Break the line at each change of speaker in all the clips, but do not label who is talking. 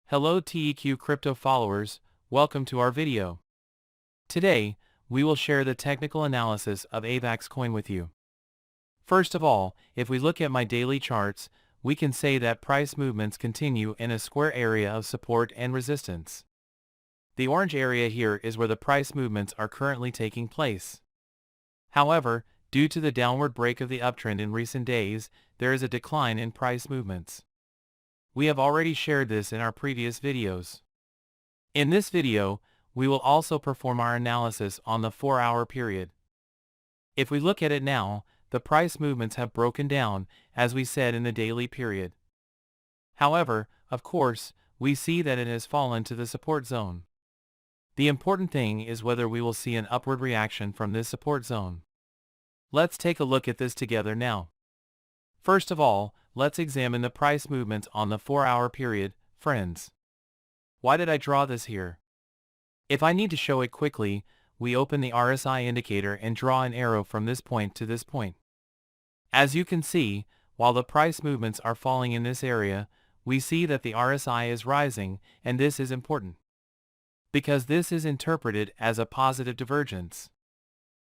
Hello TEQ crypto followers, welcome to our video. Today, we will share the technical analysis of AVAX coin with you. First of all, if we look at my daily charts, we can say that price movements continue in a square area of support and resistance. The orange area here is where the price movements are currently taking place. However, due to the downward break of the uptrend in recent days, there is a decline in price movements. We have already shared this in our previous videos. In this video, we will also perform our analysis on the 4-hour period. If we look at it now, the price movements have broken down, as we said in the daily period. However, of course, we see that it has fallen to the support zone. The important thing is whether we will see an upward reaction from this support zone. Let's take a look at this together now. First of all, let's examine the price movements on the 4-hour period, friends. Why did I draw this here? If I need to show it quickly, we open the RSI indicator and draw an arrow from this point to this point. As you can see, while the price movements are falling in this area, we see that the RSI is rising, and this is important, because this is interpreted as a positive divergence.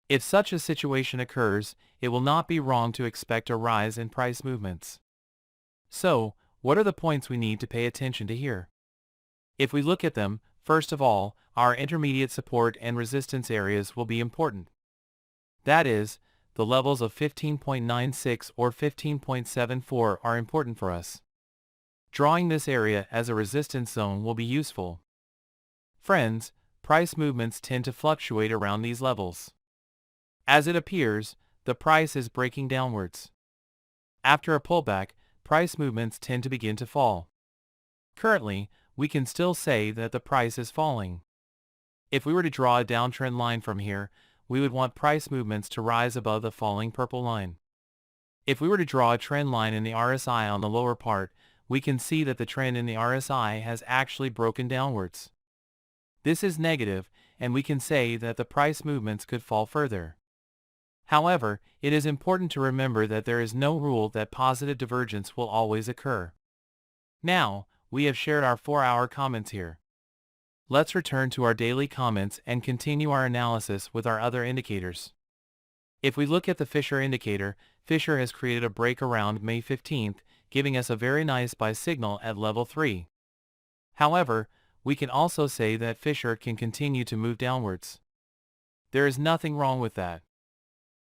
If such a situation occurs, it will not be wrong to expect a rise in price movements. So, what are the points we need to pay attention to here? If we look at them, first of all, our intermediate support and resistance areas will be important. That is, the levels of 15.96 or 15.74 are important for us. Drawing this area as a resistance zone will be useful. Friends, price movements tend to fluctuate around these levels. As it appears, the price is breaking downwards. After a pullback, price movements tend to begin to fall. Currently, we can still say that the price is falling. If we were to draw a downtrend line from here, we would want price movements to rise above the falling purple line. If we were to draw a trend line in the RSI on the lower part, we can see that the trend in the RSI has actually broken downwards. This is negative, and we can say that the price movements could fall further. However, it is important to remember that there is no rule that positive divergence will always occur. Now, we have shared our 4-hour comments here. Let's return to our daily comments and continue our analysis with our other indicators. If we look at the Fisher indicator, Fisher has created a break around May 15th, giving us a very nice buy signal at level 3. However, we can also say that Fisher can continue to move downwards. There is nothing wrong with that.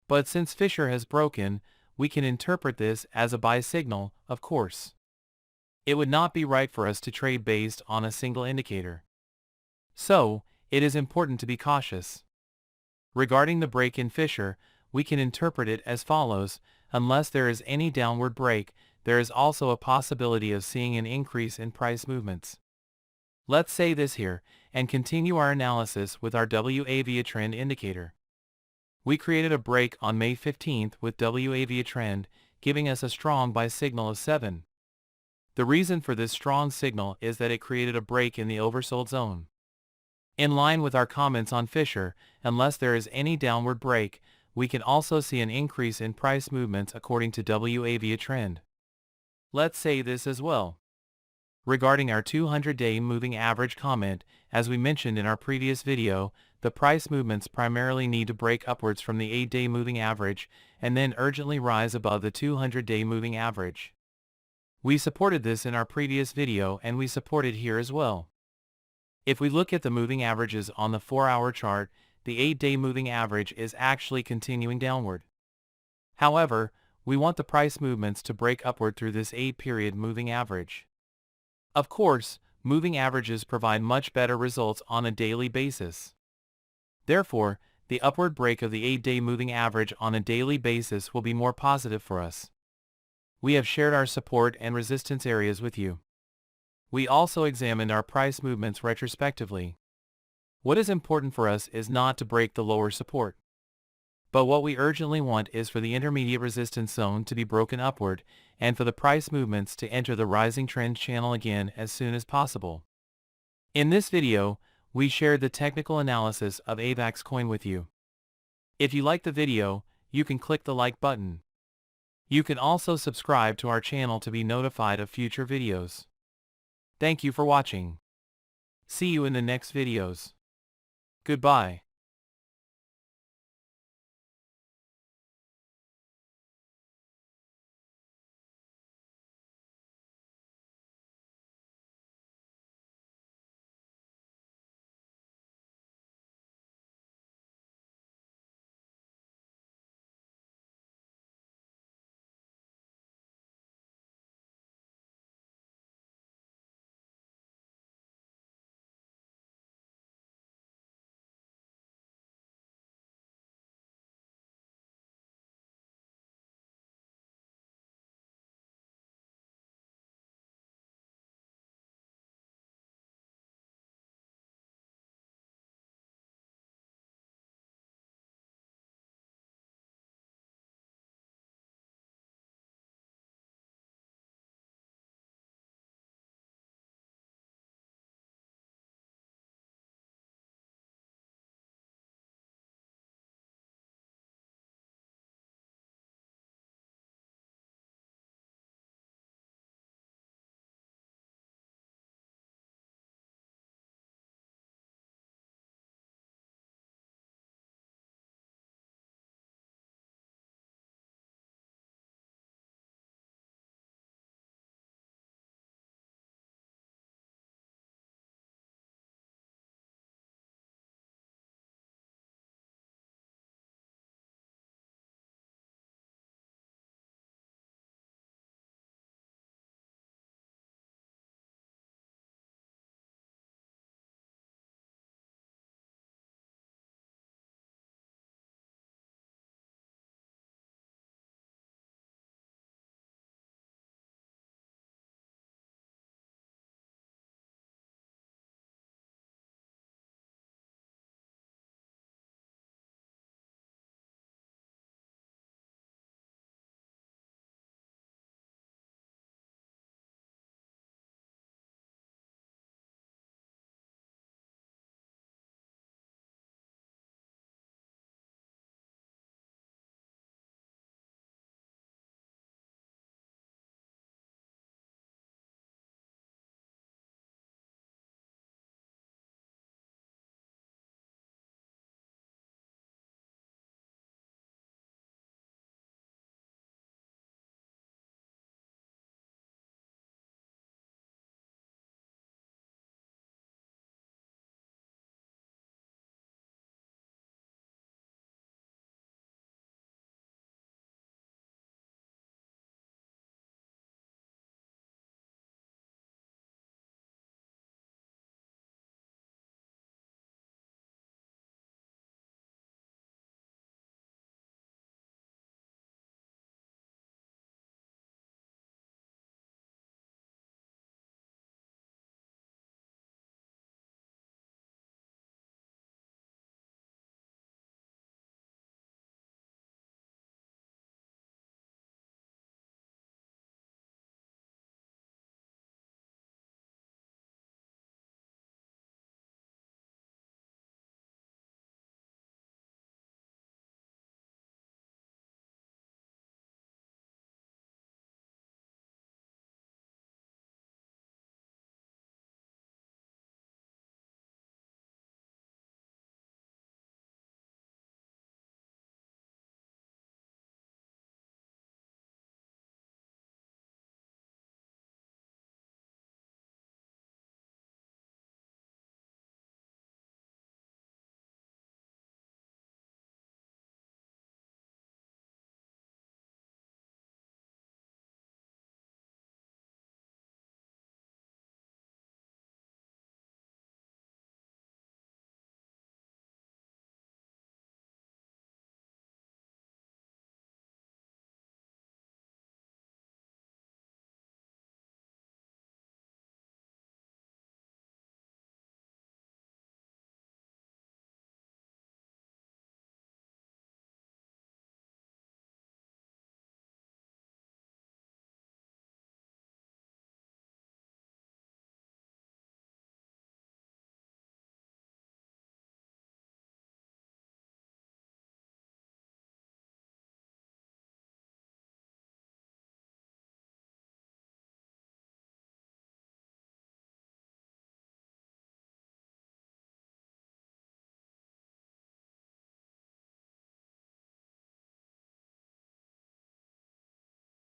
But since Fisher has broken, we can interpret this as a buy signal, of course. It would not be right for us to trade based on a single indicator. So, it is important to be cautious. Regarding the break in Fisher, we can interpret it as follows: unless there is any downward break, there is also a possibility of seeing an increase in price movements. Let's say this here, and continue our analysis with our WAV trend indicator. We created a break on May 15th with WAV trend, giving us a strong buy signal of 7. The reason for this strong signal is that it created a break in the oversold zone. In line with our comments on Fisher, unless there is any downward break, we can also see an increase in price movements according to WAV trend. Let's say this as well. Regarding our 200-day moving average comment, as we mentioned in our previous video, the price movements primarily need to break upwards from the 8-day moving average, and then urgently rise above the 200-day moving average. We supported this in our previous video, and we support it here as well. If we look at the moving averages on the 4-hour chart, the 8-day moving average is actually continuing downward. However, we want the price movements to break upward through this 8-period moving average. Of course, moving averages provide much better results on a daily basis. Therefore, the upward break of the 8-day moving average on a daily basis will be more positive for us. We have shared our support and resistance areas with you. We also examined our price movements retrospectively. What is important for us is not to break the lower support. But what we urgently want is for the intermediate resistance zone to be broken upward, and for the price movements to enter the rising trend channel again as soon as possible. In this video, we shared the technical analysis of AVAX coin with you. If you like the video, you can click the like button. You can also subscribe to our channel to be notified of future videos. Thank you for watching. See you in the next videos. Goodbye.